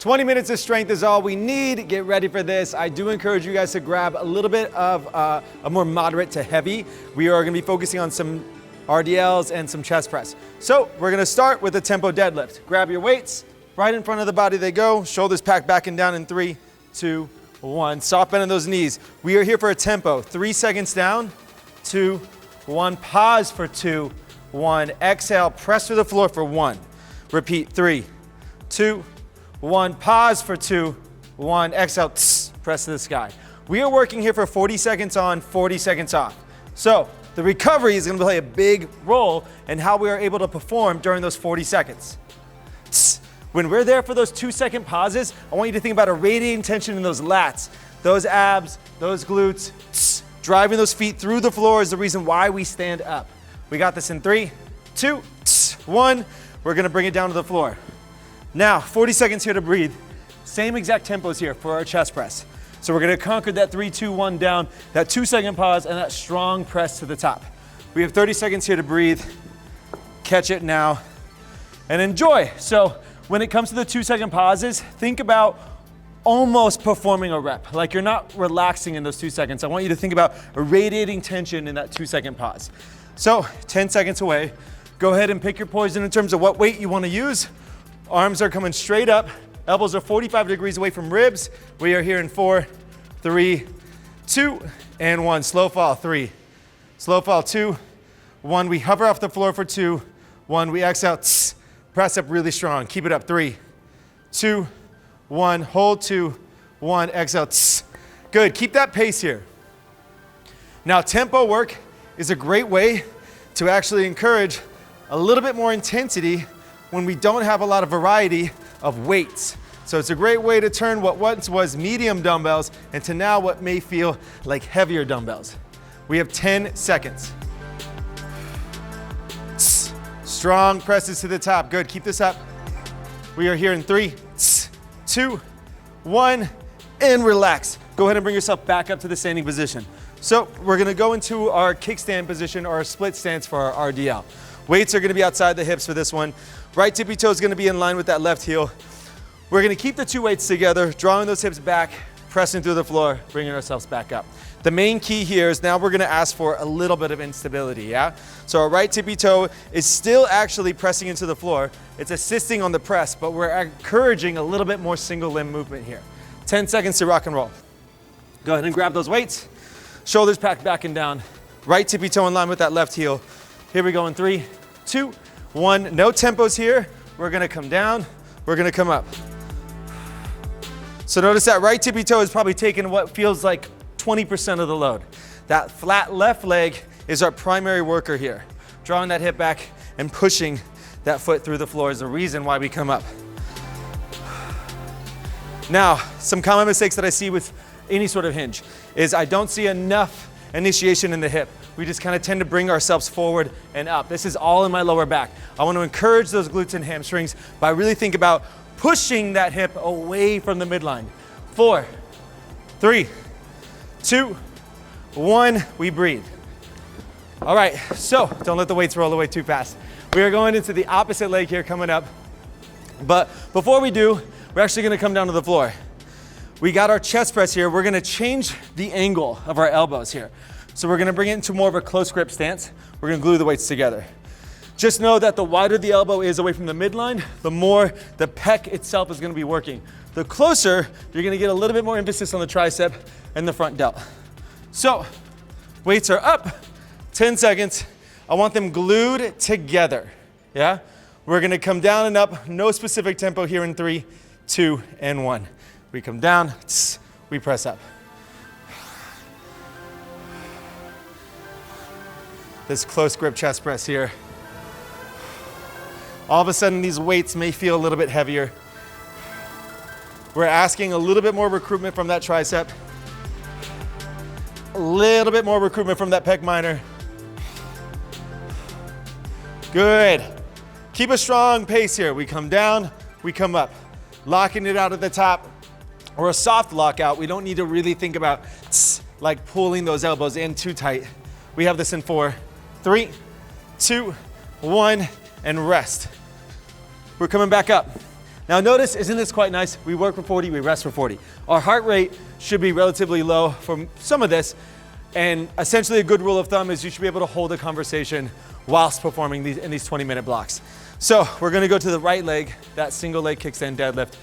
20 minutes of strength is all we need. Get ready for this. I do encourage you guys to grab a little bit of a more moderate to heavy. We are gonna be focusing on some RDLs and some chest press. So we're gonna start with a tempo deadlift. Grab your weights, right in front of the body they go. Shoulders packed back and down in 3, 2, 1. Soft bend in those knees. We are here for a tempo. 3 seconds down, 2, 1. Pause for 2, 1. Exhale, press to the floor for 1. Repeat, 3, 2, 1. Pause for 2, 1. Exhale, press to the sky. We are working here for 40 seconds on, 40 seconds off. So the recovery is going to play a big role in how we are able to perform during those 40 seconds. When we're there for those 2-second pauses, I want you to think about a radiating tension in those lats, those abs, those glutes. Driving those feet through the floor is the reason why we stand up. We got this in 3, 2, 1. We're going to bring it down to the floor. Now, 40 seconds here to breathe. Same exact tempos here for our chest press. So we're gonna conquer that 3, 2, 1 down, that 2-second pause, and that strong press to the top. We have 30 seconds here to breathe. Catch it now and enjoy. So when it comes to the 2-second pauses, think about almost performing a rep. Like you're not relaxing in those 2 seconds. I want you to think about a radiating tension in that 2-second pause. So 10 seconds away. Go ahead and pick your poison in terms of what weight you wanna use. Arms are coming straight up. Elbows are 45 degrees away from ribs. We are here in 4, 3, 2, and 1. Slow fall, 3. Slow fall, 2, 1. We hover off the floor for 2, 1. We exhale, press up really strong. Keep it up, 3, 2, 1. Hold, 2, 1. Exhale, good. Keep that pace here. Now, tempo work is a great way to actually encourage a little bit more intensity when we don't have a lot of variety of weights. So it's a great way to turn what once was medium dumbbells into now what may feel like heavier dumbbells. We have 10 seconds. Strong presses to the top. Good, keep this up. We are here in 3, 2, 1, and relax. Go ahead and bring yourself back up to the standing position. So we're gonna go into our kickstand position or our split stance for our RDL. Weights are gonna be outside the hips for this one. Right tippy toe is gonna be in line with that left heel. We're gonna keep the 2 weights together, drawing those hips back, pressing through the floor, bringing ourselves back up. The main key here is now we're gonna ask for a little bit of instability, yeah? So our right tippy toe is still actually pressing into the floor. It's assisting on the press, but we're encouraging a little bit more single limb movement here. 10 seconds to rock and roll. Go ahead and grab those weights. Shoulders packed back and down. Right tippy toe in line with that left heel. Here we go in 3, 2, 1. No tempos here. We're gonna come down, we're gonna come up. So notice that right tippy toe is probably taking what feels like 20% of the load. That flat left leg is our primary worker here. Drawing that hip back and pushing that foot through the floor is the reason why we come up. Now, some common mistakes that I see with any sort of hinge is I don't see enough initiation in the hip. We just kind of tend to bring ourselves forward and up. This is all in my lower back. I want to encourage those glutes and hamstrings by really think about pushing that hip away from the midline. 4, 3, 2, 1, we breathe. All right, so don't let the weights roll away too fast. We are going into the opposite leg here coming up. But before we do, we're actually gonna come down to the floor. We got our chest press here. We're gonna change the angle of our elbows here. So we're gonna bring it into more of a close grip stance. We're gonna glue the weights together. Just know that the wider the elbow is away from the midline, the more the pec itself is gonna be working. The closer, you're gonna get a little bit more emphasis on the tricep and the front delt. So, weights are up, 10 seconds. I want them glued together, yeah? We're gonna come down and up, no specific tempo here in 3, 2, and 1. We come down, we press up. This close grip chest press here. All of a sudden, these weights may feel a little bit heavier. We're asking a little bit more recruitment from that tricep. A little bit more recruitment from that pec minor. Good. Keep a strong pace here. We come down, we come up. Locking it out at the top, or a soft lockout. We don't need to really think about like pulling those elbows in too tight. We have this in 4, 3, 2, 1, and rest. We're coming back up. Now notice, isn't this quite nice? We work for 40, we rest for 40. Our heart rate should be relatively low from some of this, and essentially a good rule of thumb is you should be able to hold a conversation whilst performing in these 20-minute blocks. So we're gonna go to the right leg, that single leg kickstand deadlift.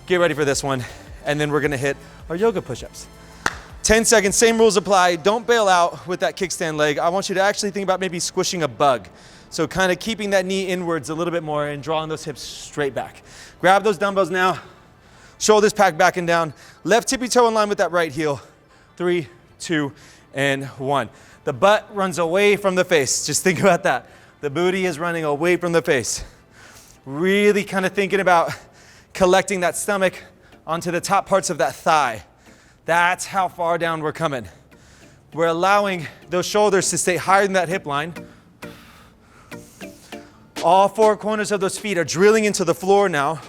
Get ready for this one, and then we're gonna hit our yoga push-ups. 10 seconds, same rules apply. Don't bail out with that kickstand leg. I want you to actually think about maybe squishing a bug. So kind of keeping that knee inwards a little bit more and drawing those hips straight back. Grab those dumbbells now. Shoulders packed back and down. Left tippy toe in line with that right heel. 3, 2, and 1. The butt runs away from the face. Just think about that. The booty is running away from the face. Really kind of thinking about collecting that stomach onto the top parts of that thigh. That's how far down we're coming. We're allowing those shoulders to stay higher than that hip line. All 4 corners of those feet are drilling into the floor now.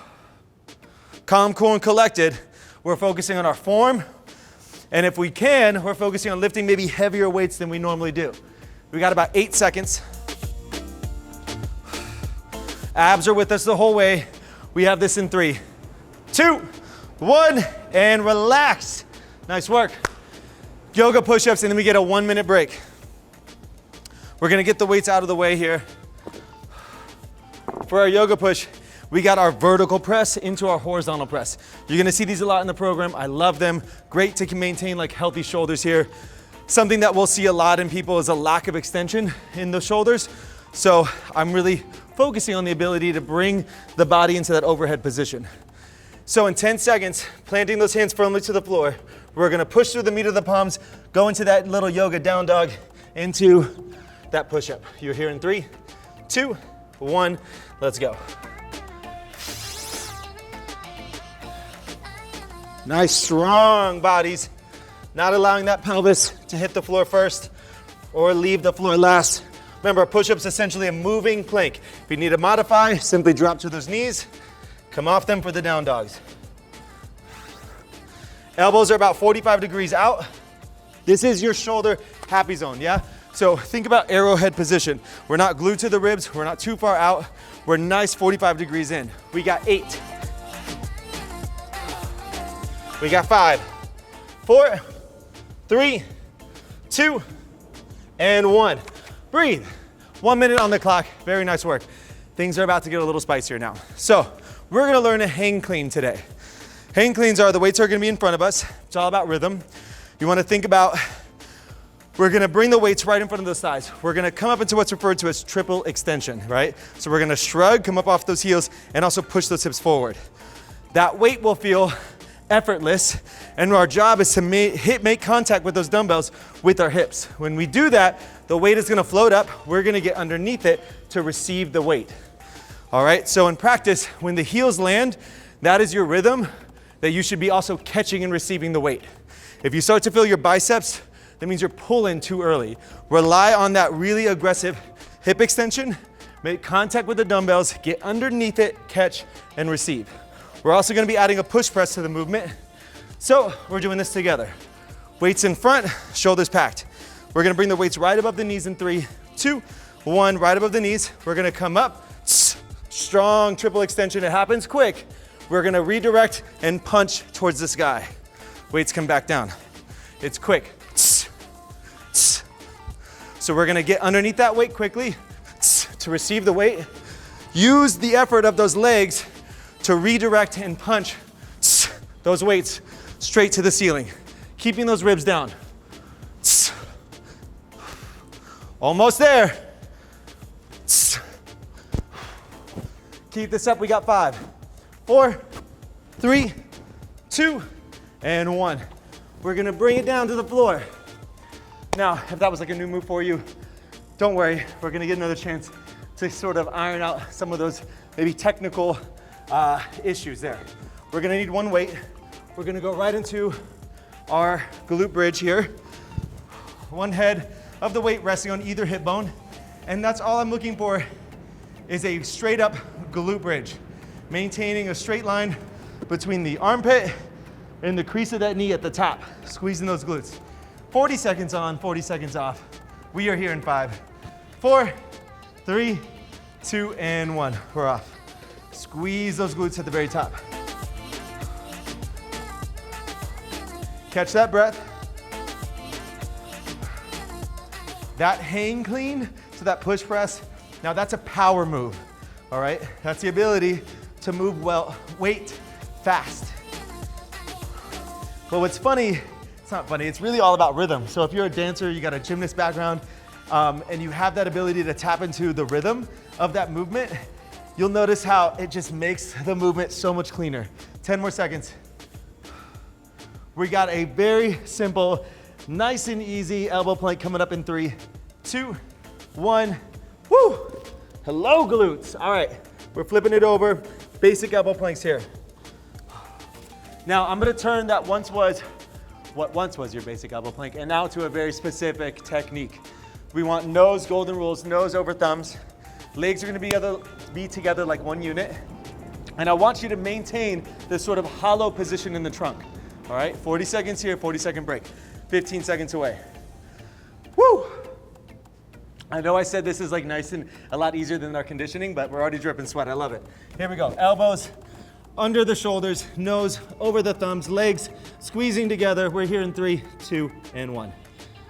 Calm, cool, and collected. We're focusing on our form. And if we can, we're focusing on lifting maybe heavier weights than we normally do. We got about 8 seconds. Abs are with us the whole way. We have this in 3, 2, 1, and relax. Nice work. Yoga push-ups, and then we get a 1-minute break. We're gonna get the weights out of the way here. For our yoga push, we got our vertical press into our horizontal press. You're gonna see these a lot in the program. I love them. Great to maintain like healthy shoulders here. Something that we'll see a lot in people is a lack of extension in the shoulders. So I'm really focusing on the ability to bring the body into that overhead position. So in 10 seconds, planting those hands firmly to the floor, we're gonna push through the meat of the palms, go into that little yoga down dog, into that push-up. You're here in 3, 2, 1, let's go. Nice, strong bodies. Not allowing that pelvis to hit the floor first or leave the floor last. Remember, a push-up's essentially a moving plank. If you need to modify, simply drop to those knees, come off them for the down dogs. Elbows are about 45 degrees out. This is your shoulder happy zone, yeah? So think about arrowhead position. We're not glued to the ribs, we're not too far out. We're nice 45 degrees in. We got 8. We got 5, 4, 3, 2, and 1. Breathe. 1 minute on the clock. Very nice work. Things are about to get a little spicier now. So we're gonna learn a hang clean today. Hang cleans are the weights are gonna be in front of us. It's all about rhythm. You wanna think about, we're gonna bring the weights right in front of those thighs. We're gonna come up into what's referred to as triple extension, right? So we're gonna shrug, come up off those heels, and also push those hips forward. That weight will feel effortless, and our job is to make contact with those dumbbells with our hips. When we do that, the weight is gonna float up, we're gonna get underneath it to receive the weight. All right, so in practice, when the heels land, that is your rhythm that you should be also catching and receiving the weight. If you start to feel your biceps, that means you're pulling too early. Rely on that really aggressive hip extension, make contact with the dumbbells, get underneath it, catch, and receive. We're also gonna be adding a push press to the movement. So we're doing this together. Weights in front, shoulders packed. We're gonna bring the weights right above the knees in 3, 2, 1, right above the knees. We're gonna come up, strong triple extension, it happens quick. We're gonna redirect and punch towards the sky. Weights come back down. It's quick. So we're gonna get underneath that weight quickly to receive the weight. Use the effort of those legs to redirect and punch those weights straight to the ceiling, keeping those ribs down. Almost there. Keep this up, we got 5, 4, 3, 2, and 1. We're gonna bring it down to the floor. Now, if that was like a new move for you, don't worry, we're gonna get another chance to sort of iron out some of those maybe technical issues there. We're gonna need one weight. We're gonna go right into our glute bridge here. One head of the weight resting on either hip bone. And that's all I'm looking for is a straight up glute bridge. Maintaining a straight line between the armpit and the crease of that knee at the top. Squeezing those glutes. 40 seconds on, 40 seconds off. We are here in 5, 4, 3, 2, and 1. We're off. Squeeze those glutes at the very top. Catch that breath. That hang clean to that push press. Now that's a power move, all right? That's the ability to move weight fast. But what's funny, it's not funny, it's really all about rhythm. So if you're a dancer, you got a gymnast background, and you have that ability to tap into the rhythm of that movement, you'll notice how it just makes the movement so much cleaner. 10 more seconds. We got a very simple, nice and easy elbow plank coming up in 3, 2, 1. Woo! Hello, glutes. All right, we're flipping it over. Basic elbow planks here. Now I'm gonna turn that what once was your basic elbow plank, and now to a very specific technique. We want nose, golden rules, nose over thumbs. Legs are gonna be together like one unit. And I want you to maintain this sort of hollow position in the trunk. All right, 40 seconds here, 40-second break. 15 seconds away. Woo! I know I said this is like nice and a lot easier than our conditioning, but we're already dripping sweat. I love it. Here we go. Elbows under the shoulders, nose over the thumbs, legs squeezing together. We're here in 3, 2, and 1.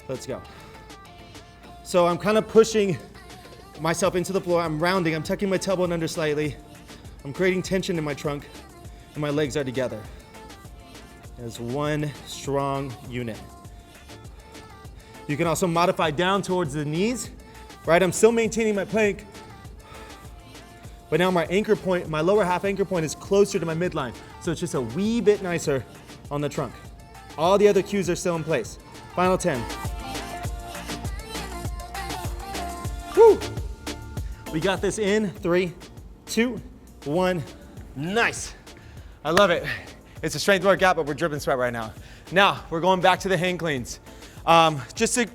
Let's go. So I'm kind of pushing myself into the floor. I'm rounding. I'm tucking my tailbone under slightly. I'm creating tension in my trunk, and my legs are together as one strong unit. You can also modify down towards the knees, right? I'm still maintaining my plank, but now my anchor point, my lower half anchor point is closer to my midline. So it's just a wee bit nicer on the trunk. All the other cues are still in place. Final 10. Woo! We got this in 3, 2, 1. Nice. I love it. It's a strength workout, but we're dripping sweat right now. Now, we're going back to the hang cleans. Just to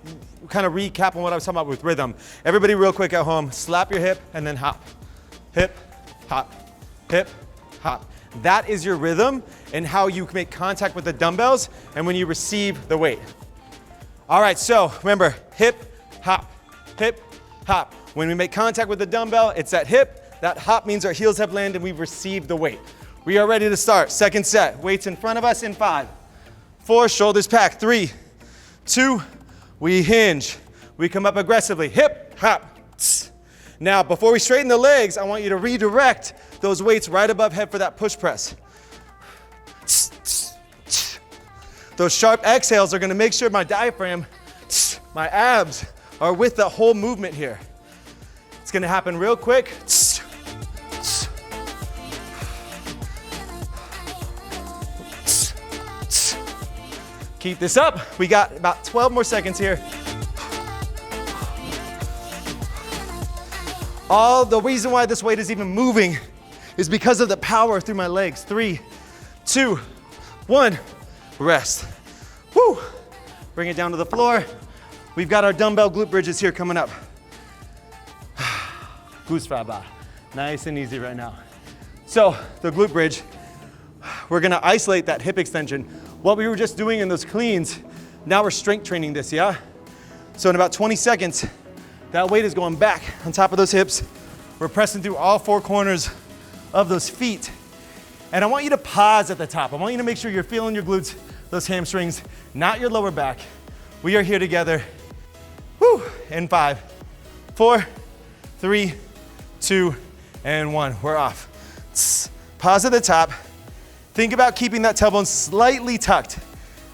kind of recap on what I was talking about with rhythm. Everybody real quick at home, slap your hip and then hop. Hip, hop, hip, hop. That is your rhythm and how you make contact with the dumbbells and when you receive the weight. All right, so remember, hip, hop, hip, hop. When we make contact with the dumbbell, it's that hip, that hop means our heels have landed and we've received the weight. We are ready to start. Second set, weights in front of us in 5, 4, shoulders packed, 3, 2, we hinge. We come up aggressively, hip, hop, tss. Now, before we straighten the legs, I want you to redirect those weights right above head for that push press. Tss, tss, tss. Those sharp exhales are gonna make sure my diaphragm, tss, my abs are with the whole movement here. It's gonna happen real quick. Tss, tss. Tss, tss. Keep this up. We got about 12 more seconds here. All the reason why this weight is even moving is because of the power through my legs. 3, 2, 1, rest. Woo! Bring it down to the floor. We've got our dumbbell glute bridges here coming up. Goosefraba. Nice and easy right now. So the glute bridge, we're gonna isolate that hip extension. What we were just doing in those cleans, now we're strength training this, yeah? So in about 20 seconds, that weight is going back on top of those hips. We're pressing through all 4 corners of those feet. And I want you to pause at the top. I want you to make sure you're feeling your glutes, those hamstrings, not your lower back. We are here together. Woo! In 5, 4, 3, 2, and 1. We're off. Pause at the top. Think about keeping that tailbone slightly tucked,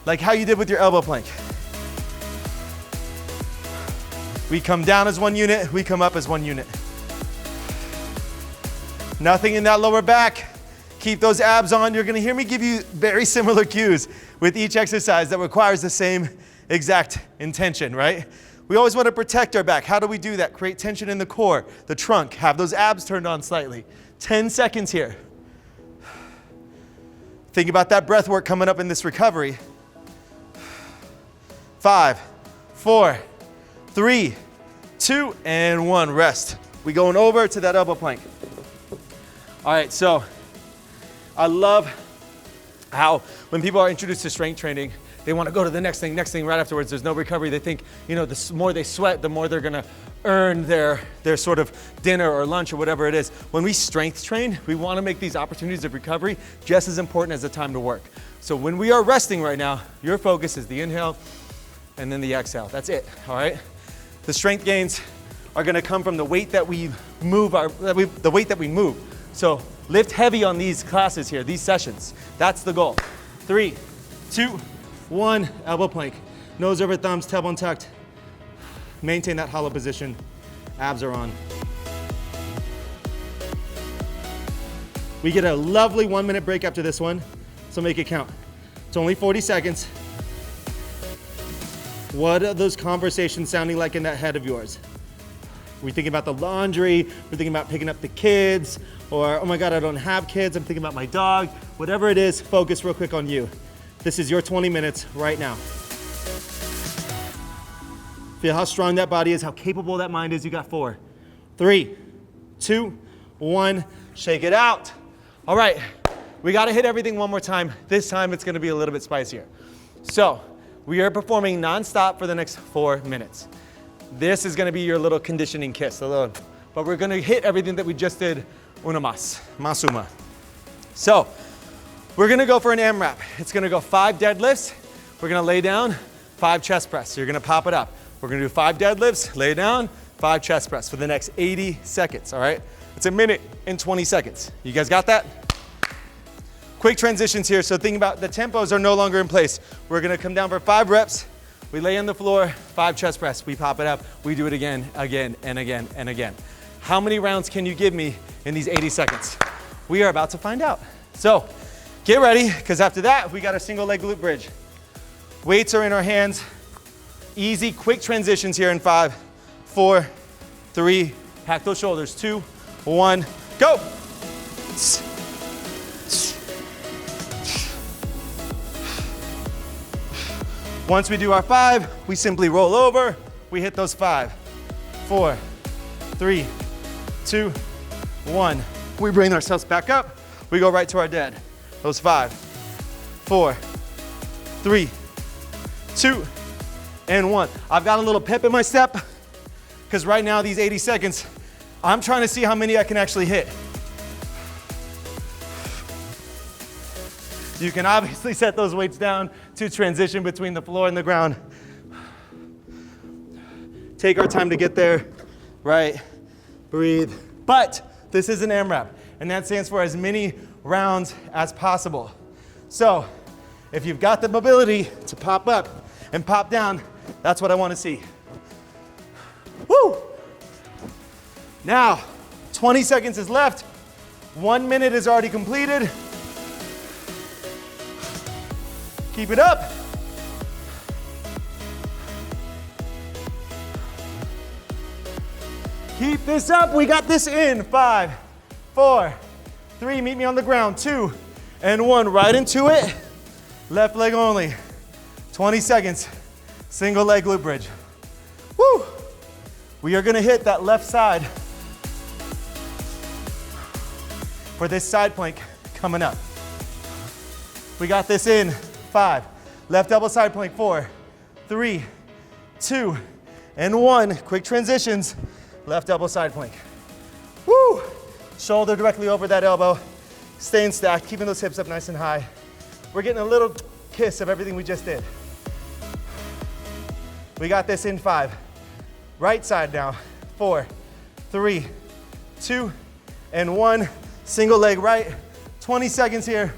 like how you did with your elbow plank. We come down as one unit, we come up as one unit. Nothing in that lower back. Keep those abs on. You're gonna hear me give you very similar cues with each exercise that requires the same exact intention, right? We always wanna protect our back. How do we do that? Create tension in the core, the trunk, have those abs turned on slightly. 10 seconds here. Think about that breath work coming up in this recovery. 5, 4, 3, 2, and 1, rest. We going over to that elbow plank. All right, so I love how when people are introduced to strength training, they want to go to the next thing right afterwards. There's no recovery. They think, you know, the more they sweat, the more they're gonna earn their sort of dinner or lunch or whatever it is. When we strength train, we want to make these opportunities of recovery just as important as the time to work. So when we are resting right now, your focus is the inhale and then the exhale. That's it, all right? The strength gains are gonna come from the weight that we move, the weight that we move. So lift heavy on these classes here, these sessions. That's the goal. 3, 2, 1, elbow plank. Nose over thumbs, tailbone tucked. Maintain that hollow position. Abs are on. We get a lovely 1-minute break after this one, so make it count. It's only 40 seconds. What are those conversations sounding like in that head of yours? We're thinking about the laundry, we're thinking about picking up the kids, or oh my God, I don't have kids, I'm thinking about my dog. Whatever it is, focus real quick on you. This is your 20 minutes right now. Feel how strong that body is, how capable that mind is. You got 4, 3, 2, 1, shake it out. All right, we gotta hit everything one more time. This time it's gonna be a little bit spicier. So, we are performing non-stop for the next 4 minutes. This is gonna be your little conditioning kiss, but we're gonna hit everything that we just did una más, más una. So, we're gonna go for an AMRAP. It's gonna go 5 deadlifts. We're gonna lay down, 5 chest press. So you're gonna pop it up. We're gonna do 5 deadlifts, lay down, 5 chest press for the next 80 seconds, all right? It's a minute and 20 seconds. You guys got that? Quick transitions here, so think about the tempos are no longer in place. We're gonna come down for 5 reps. We lay on the floor, 5 chest press. We pop it up. We do it again, again, and again, and again. How many rounds can you give me in these 80 seconds? We are about to find out. So get ready, because after that, we got a single leg glute bridge. Weights are in our hands. Easy, quick transitions here in 5, 4, 3, hack those shoulders, 2, 1, go. Once we do our 5, we simply roll over. We hit those 5, 4, 3, 2, 1. We bring ourselves back up. We go right to our dead. Those 5, 4, 3, 2, and 1. I've got a little pep in my step because right now, these 80 seconds, I'm trying to see how many I can actually hit. You can obviously set those weights down to transition between the floor and the ground. Take our time to get there, right? Breathe. But this is an AMRAP, and that stands for as many rounds as possible. So if you've got the mobility to pop up and pop down, that's what I want to see. Woo! Now, 20 seconds is left. 1 minute is already completed. Keep it up. Keep this up. We got this in 5, 4, 3, meet me on the ground, 2, and 1. Right into it. Left leg only. 20 seconds. Single leg glute bridge. Woo! We are gonna hit that left side for this side plank coming up. We got this in 5. Left elbow side plank, 4, 3, 2, and 1. Quick transitions. Left elbow side plank. Woo! Shoulder directly over that elbow. Staying stacked, keeping those hips up nice and high. We're getting a little kiss of everything we just did. We got this in 5. Right side now. 4, 3, 2, and 1. Single leg right. 20 seconds here.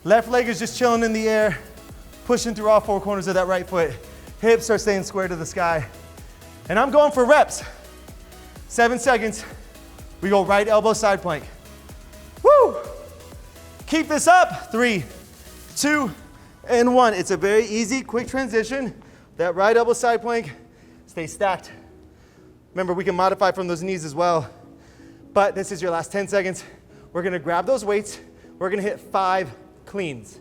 Left leg is just chilling in the air, pushing through all 4 corners of that right foot. Hips are staying square to the sky. And I'm going for reps. 7 seconds. We go right elbow side plank. Woo! Keep this up. 3, 2, and 1. It's a very easy, quick transition. That right elbow side plank, stay stacked. Remember, we can modify from those knees as well. But this is your last 10 seconds. We're gonna grab those weights. We're gonna hit 5 cleans.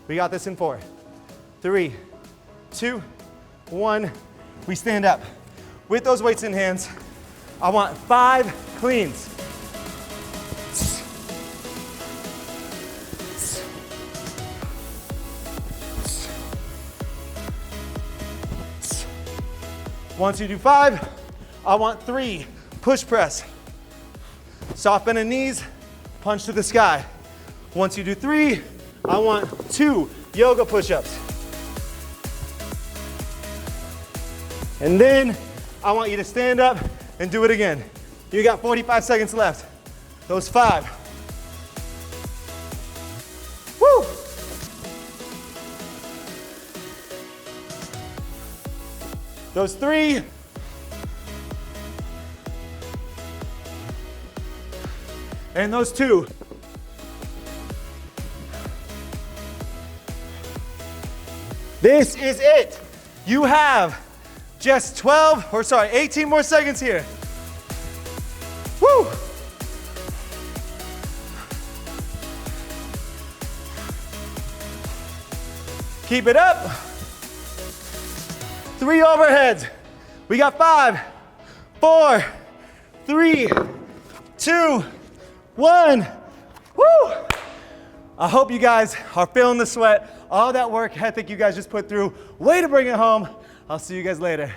We got this in 4, 3, 2, 1. We stand up. With those weights in hands, I want 5 cleans. Once you do 5, I want 3 push press. Soft bend in knees, punch to the sky. Once you do 3, I want 2 yoga push-ups. And then I want you to stand up and do it again. You got 45 seconds left. Those 5. Woo! Those 3. And those 2. This is it. You have just 18 more seconds here. Woo! Keep it up. 3 overheads. We got 5, 4, 3, 2, 1. Woo! I hope you guys are feeling the sweat. All that work ethic you guys just put through. Way to bring it home. I'll see you guys later.